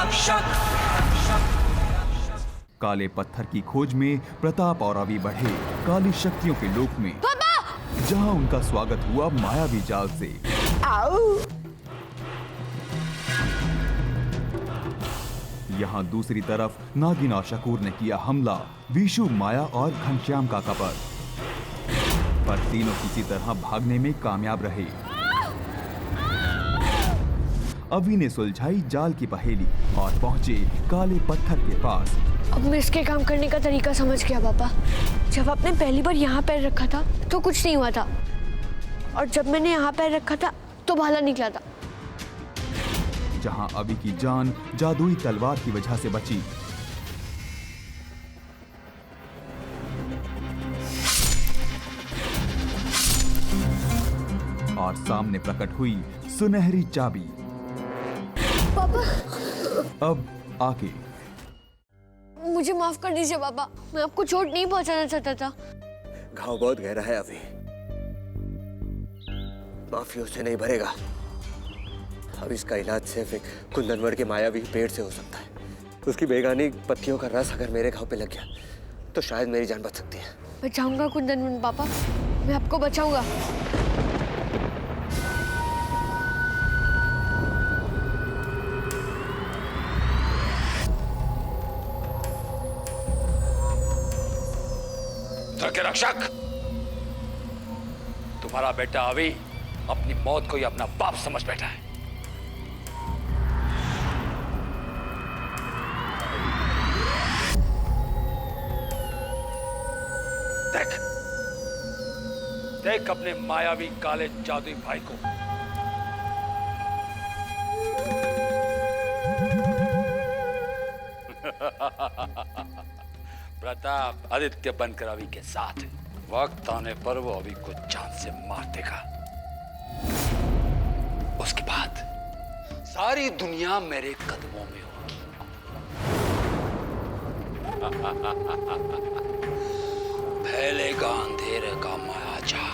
रक्षक। काले पत्थर की खोज में प्रताप और अभी बढ़े काली शक्तियों के लोक में, जहां उनका स्वागत हुआ मायावी जाल से। यहाँ दूसरी तरफ नागिन और शकूर ने किया हमला विशु, माया और घनश्याम का कपर, पर तीनों किसी तरह भागने में कामयाब रहे। अभी ने सुलझाई जाल की पहेली और पहुंचे काले पत्थर के पास। अब मैं इसके काम करने का तरीका समझ गया पापा। जब आपने पहली बार यहाँ पैर रखा था तो कुछ नहीं हुआ था, और जब मैंने यहाँ पैर रखा था तो भाला निकला था। जहां अभी की जान जादुई तलवार की वजह से बची। और सामने प्रकट हुई सुनहरी चाबी। पापा, अब आके मुझे माफ कर दीजिए पापा, मैं आपको चोट नहीं पहुंचाना चाहता था। घाव बहुत गहरा है अभी, माफियों से नहीं भरेगा। अब इसका इलाज सिर्फ एक कुंदनवर के मायावी पेड़ से हो सकता है। उसकी बेगानी पत्तियों का रस अगर मेरे घाव पे लग गया तो शायद मेरी जान बच सकती है। बचाऊंगा कुंदनवन पापा, मैं आपको बचाऊंगा। के रक्षक, तुम्हारा बेटा अभी अपनी मौत को ही अपना बाप समझ बैठा है। देख देख अपने मायावी काले जादुई भाई को। प्रताप आदित्य बनकर अभी के साथ है। वक्त आने पर वो अभी को जान से मार देगा। उसके बाद सारी दुनिया मेरे कदमों में होगी। फैलेगा अंधेरे का मायाजा।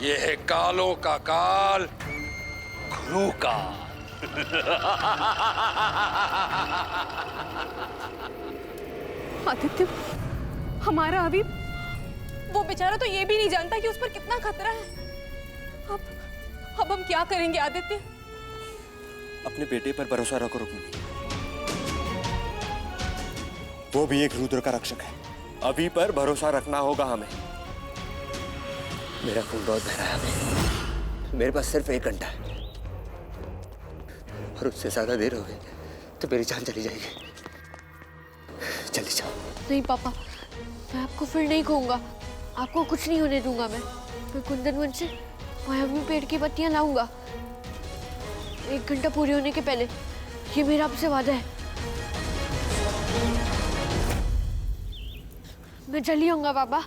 ये है कालों का काल, घुरू का। आदित्य, हमारा अभी, वो बेचारा तो ये भी नहीं जानता कि उस पर कितना खतरा है। अब हम क्या करेंगे आदित्य? अपने बेटे पर भरोसा रखो रुक्मिणी, वो भी एक रुद्र का रक्षक है। अभी पर भरोसा रखना होगा हमें। मेरा खून बहुत बह रहा है अभी। मेरे पास सिर्फ 1 घंटा है, और उससे ज्यादा देर हो गई तो मेरी जान चली जाएगी। जल्दी जाओ। नहीं पापा, मैं आपको फिर नहीं कहूंगा। आपको कुछ नहीं होने दूंगा। मैं कुंदनवन से मायावी पेड़ की पत्तियां लाऊंगा 1 घंटा पूरी होने के पहले। ये मेरा आपसे वादा है। मैं जल्दी आऊंगा पापा।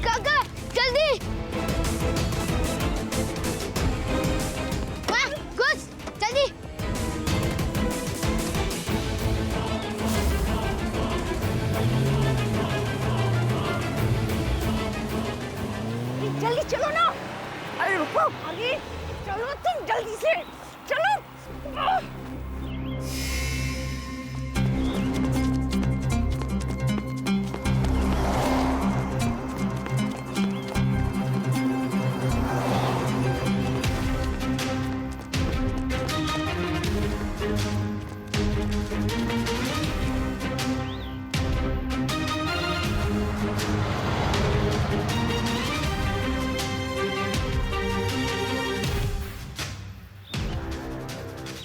काका जल्दी। घुस जल्दी। जल्दी चलो ना। अरे रुको, आगे चलो, तुम जल्दी से चलो।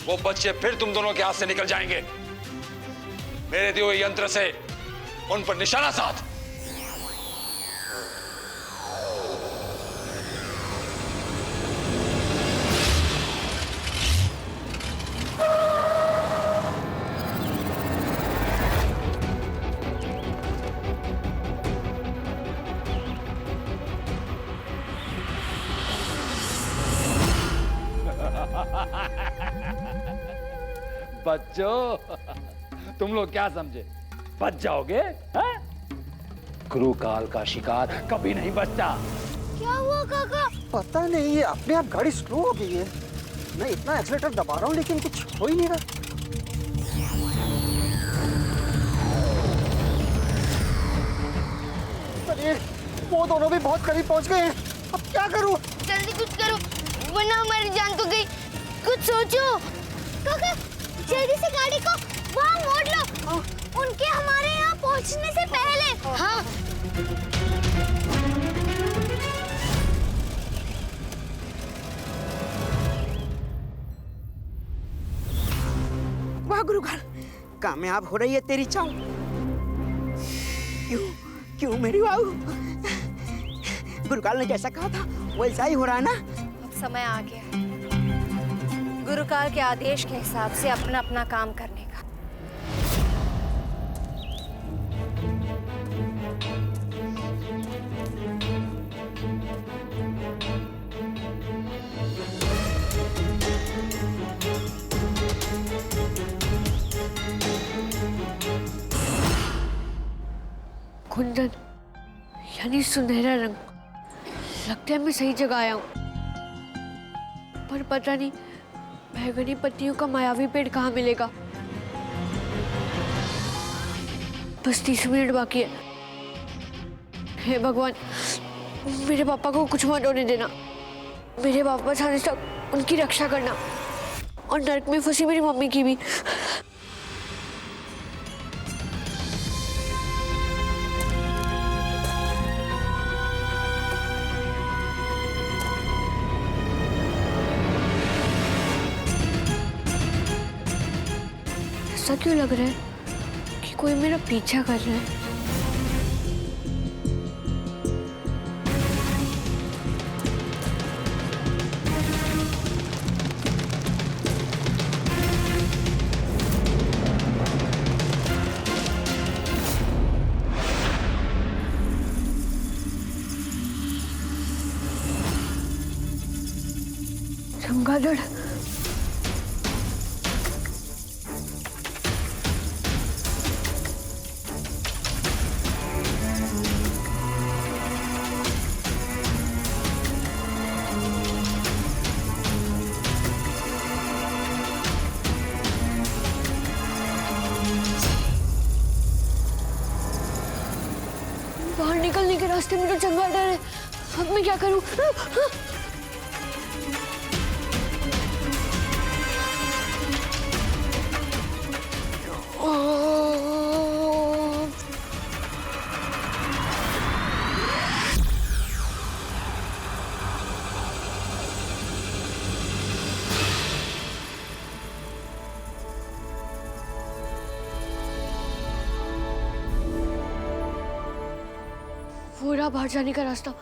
वो बच्चे फिर तुम दोनों के हाथ से निकल जाएंगे। मेरे दिए हुए यंत्र से उन पर निशाना साध। बच्चों, तुम लोग क्या समझे? बच जाओगे? हाँ? गुरुकाल का शिकार कभी नहीं बचता। क्या हुआ काका? पता नहीं, ये अपने आप गाड़ी स्लो हो गई है। मैं इतना एक्सीलेटर दबा रहा हूँ लेकिन कुछ हो ही नहीं रहा। अरे वो दोनों भी बहुत करीब पहुंच गए हैं। अब क्या करूं? जल्दी कुछ करो वरना हमारी जान तो गई। कुछ सोचो। काका जल्दी से गाड़ी को वहाँ मोड़ लो। उनके हमारे यहाँ पहुँचने से पहले। हाँ। वाह गुरुकाल, कामयाब हो रही है तेरी चाल। क्यों मेरी वाह? गुरुकाल ने जैसा कहा था वैसा ही हो रहा है ना? अब समय आ गया है गुरुकाल के आदेश के हिसाब से अपना अपना काम करने का। कुंदन यानी सुनहरा रंग। लगता है मैं सही जगह आया हूँ, पर पता नहीं बैगनी पत्तियों का मायावी पेड़ कहाँ मिलेगा। बस 30 मिनट बाकी है। हे भगवान, मेरे पापा को कुछ मत होने देना। मेरे वापस आने तक उनकी रक्षा करना, और नर्क में फंसी मेरी मम्मी की भी। ऐसा क्यों लग रहा है कि कोई मेरा पीछा कर रहा है? चमगादड़। बाहर निकलने के रास्ते में तो चमगादड़ है। अब मैं क्या करूं? वो रहा बाहर जाने का रास्ता।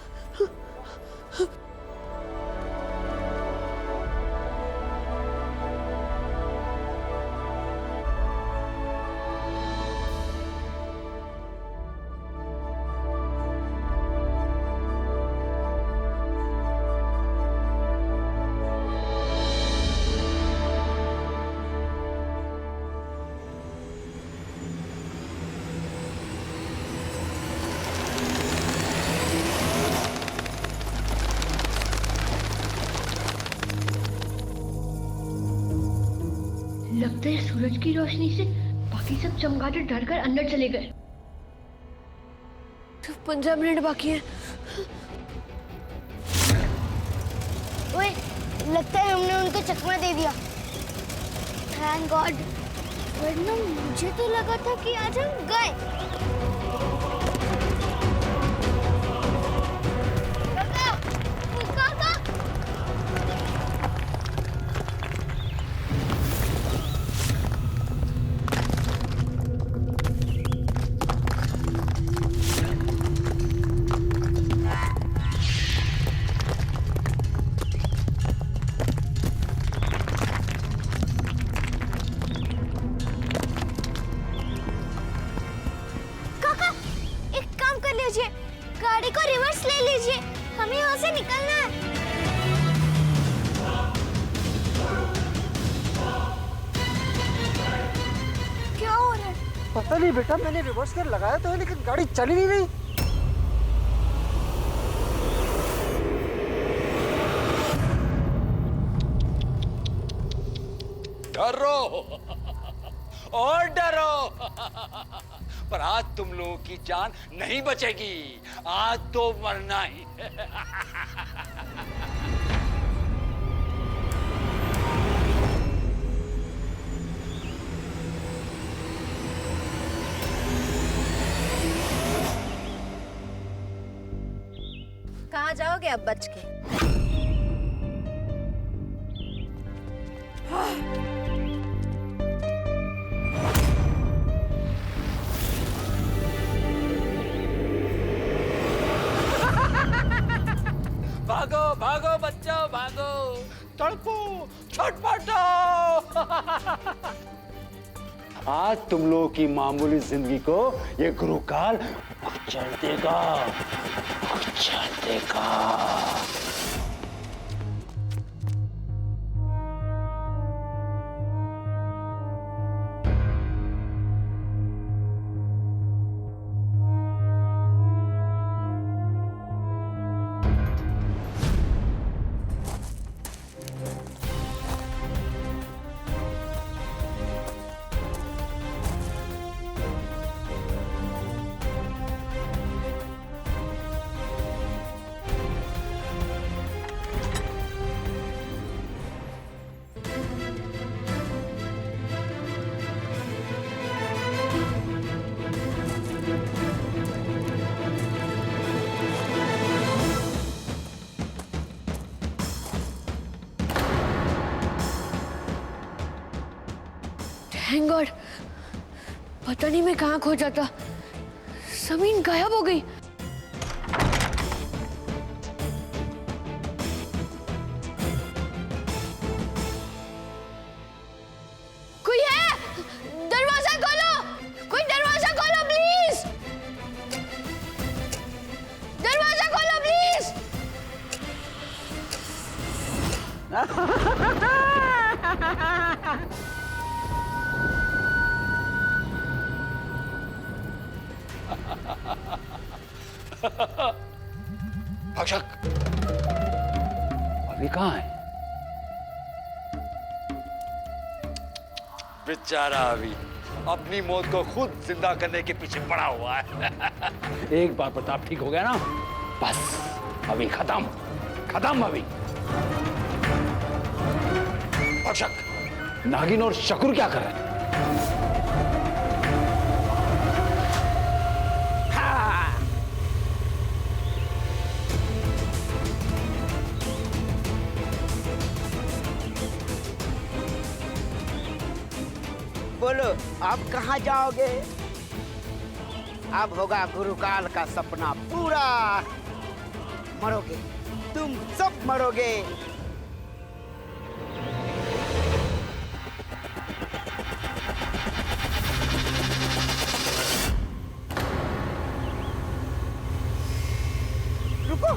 लगता है सूरज की रोशनी से बाकी सब चमगादड़ डरकर अंदर चले गए। तो 15 मिनट बाकी है। ओए, लगता है हमने उनको चकमा दे दिया। थैंक गॉड, वरना मुझे तो लगा था कि आज हम गए। गाड़ी को रिवर्स ले लीजिए, हमें यहाँ से निकलना है। क्या हो रहा है? पता नहीं बेटा, मैंने रिवर्स गियर लगाया तो है लेकिन गाड़ी चल ही नहीं रही। और डरो। पर आज तुम लोगों की जान नहीं बचेगी, आज तो मरना ही है। कहाँ जाओगे अब बच के? भागो भागो बच्चों भागो, तड़पो छटपटो। आज तुम लोगों की मामूली जिंदगी को ये गुरुकाल कुचल देगा, कुचल देगा। थैंक गॉड, पता नहीं मैं कहाँ खो जाता। जमीन गायब हो गई। कोई है? दरवाजा खोलो, कोई दरवाजा खोलो प्लीज, दरवाजा खोलो प्लीज। भक्षक अभी कहाँ है? बेचारा अभी अपनी मौत को खुद जिंदा करने के पीछे पड़ा हुआ है। एक बार प्रताप ठीक हो गया ना, बस अभी खत्म खत्म अभी। भक्षक, नागिन और शकूर क्या कर रहे हैं? बोलो आप कहाँ जाओगे? अब होगा गुरुकाल का सपना पूरा। मरोगे, तुम सब मरोगे। रुको,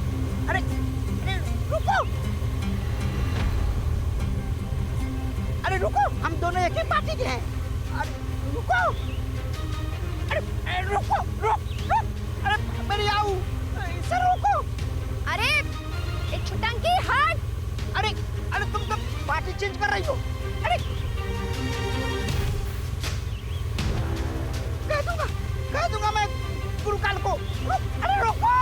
अरे अरे रुको, अरे रुको, हम दोनों एक ही पार्टी के हैं। अरे रुको, अरे रुको, रुक, अरे मेरी आऊ, इसे रोको। अरे एक छुटंकी हट। अरे तुम तो पार्टी चेंज कर रही हो। अरे कह दूंगा मैं गुरुकाल को। अरे रुको,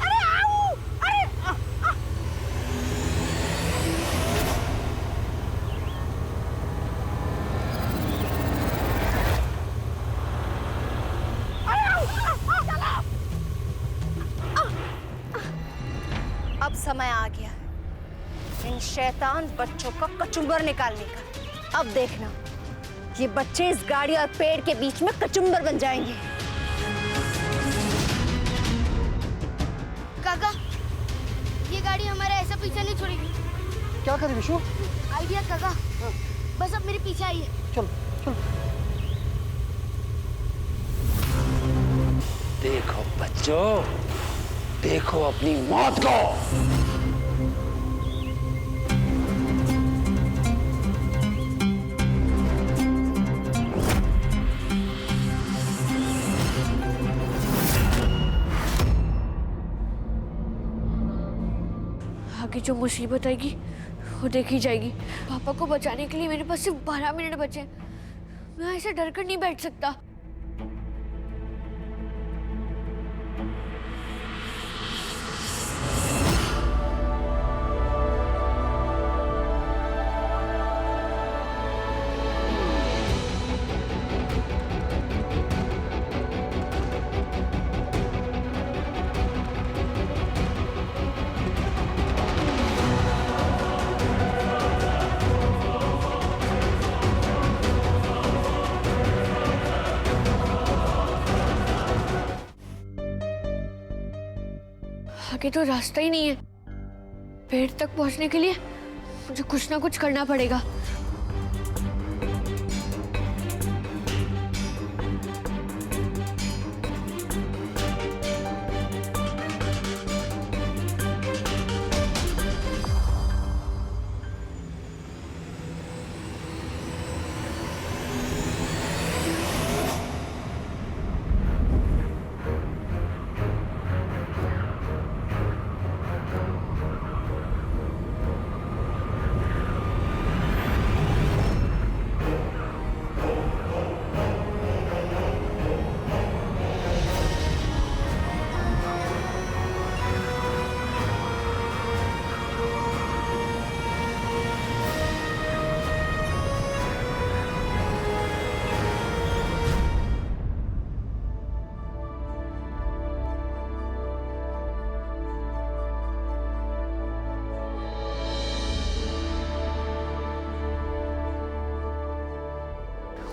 अरे आऊ, अरे अब समय आ गया इन शैतान बच्चों का कचुम्बर निकालने का। अब देखना ये बच्चे इस गाड़ी और पेड़ के बीच में कचुम्बर बन जाएंगे। काका, ये गाड़ी हमारा ऐसा पीछा नहीं छोड़ेगी। क्या करें विशु? आइडिया काका, बस अब मेरे पीछे आइए। चलो चलो। देखो बच्चों, देखो अपनी मौत को। आगे जो मुसीबत आएगी वो देखी जाएगी। पापा को बचाने के लिए मेरे पास सिर्फ 12 मिनट बचे हैं। मैं ऐसे डर कर नहीं बैठ सकता। आगे तो रास्ता ही नहीं है। पेड़ तक पहुंचने के लिए मुझे कुछ ना कुछ करना पड़ेगा।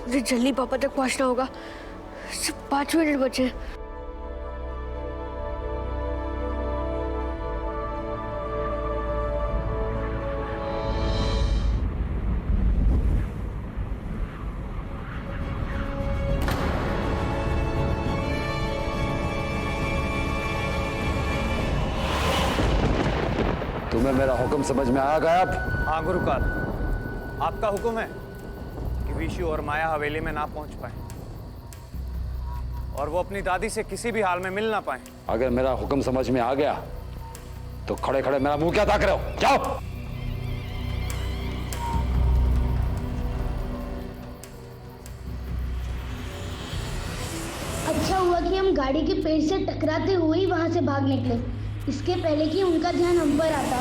मुझे जल्दी पापा तक पहुंचना होगा। सिर्फ 5 मिनट बचे हैं। तुम्हें मेरा हुक्म समझ में आ गया अब? हाँ गुरुकाल, आपका हुक्म है कि विशु और माया हवेली में ना पहुंच पाए और वो अपनी दादी से किसी भी हाल में मिल ना पाए। अगर मेरा हुक्म समझ में आ गया तो खड़े खड़े मेरा मुंह क्या ताक रहे हो? जाओ। अच्छा हुआ कि हम गाड़ी के पेड़ से टकराते हुए ही वहां से भाग निकले, इसके पहले कि उनका ध्यान हम पर आता।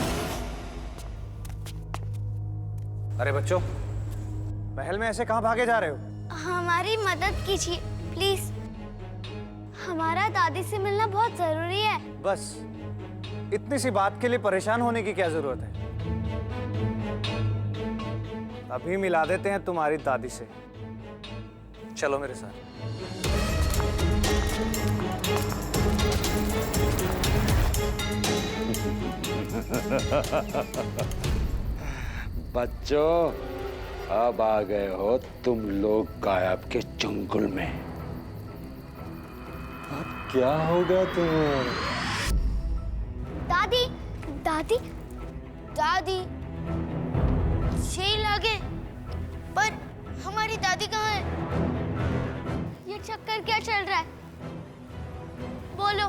अरे बच्चों, महल में ऐसे कहां भागे जा रहे हो? हमारी मदद कीजिए प्लीज, हमारा दादी से मिलना बहुत जरूरी है। बस इतनी सी बात के लिए परेशान होने की क्या जरूरत है? अभी मिला देते हैं तुम्हारी दादी से। चलो मेरे साथ। बच्चों, अब आ गए हो तुम लोग गायब के जंगल में। अब क्या होगा तुम्हें? दादी दादी दादी, शेर लगे, पर हमारी दादी कहाँ है? ये चक्कर क्या चल रहा है? बोलो,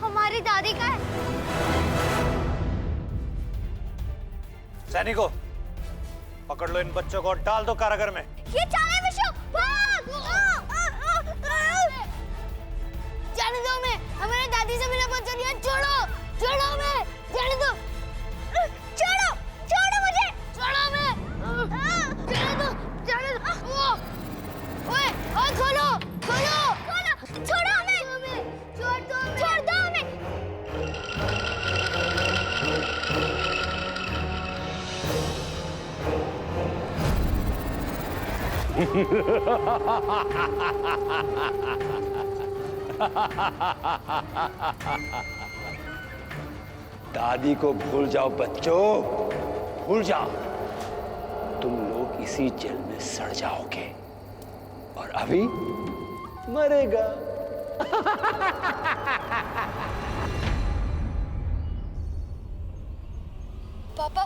हमारी दादी कहाँ है? सैनिकों, पकड़ लो इन बच्चों को और डाल दो कारागार में। ये चाले विशु, भाग! जाने दो हमें, हमारे दादी से मिलना बहुत जरूरी है। छोड़ो, छोड़ो हमें, जाने दो। छोड़ो, छोड़ो मुझे, छोड़ो हमें, जाने दो, जाने दो। ओए, ओए खोलो, खोलो, खोलो, छोड़ो हमें, छोड़ दो हमें, छोड़ दो हमें। दादी को भूल जाओ बच्चों, भूल जाओ। तुम लोग इसी जेल में सड़ जाओगे और अभी मरेगा। पापा,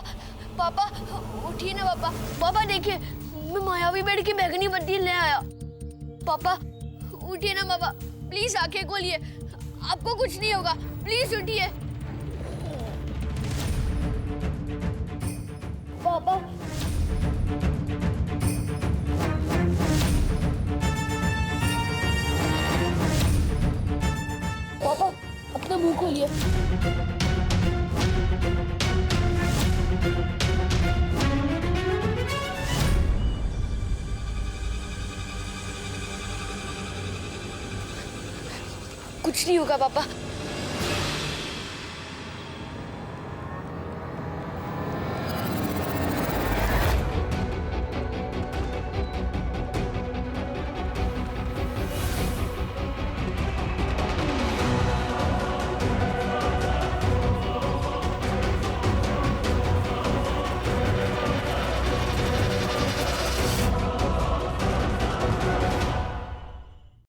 पापा उठिए ना पापा। पापा देखिए, मैं मायावी पेड़ की बैंगनी पत्ती ले आया। पापा उठिए ना पापा, प्लीज आंखें खोलिए, आपको कुछ नहीं होगा, प्लीज उठिए। पापा पापा अपना मुंह खोलिए। कुछ नहीं होगा पापा।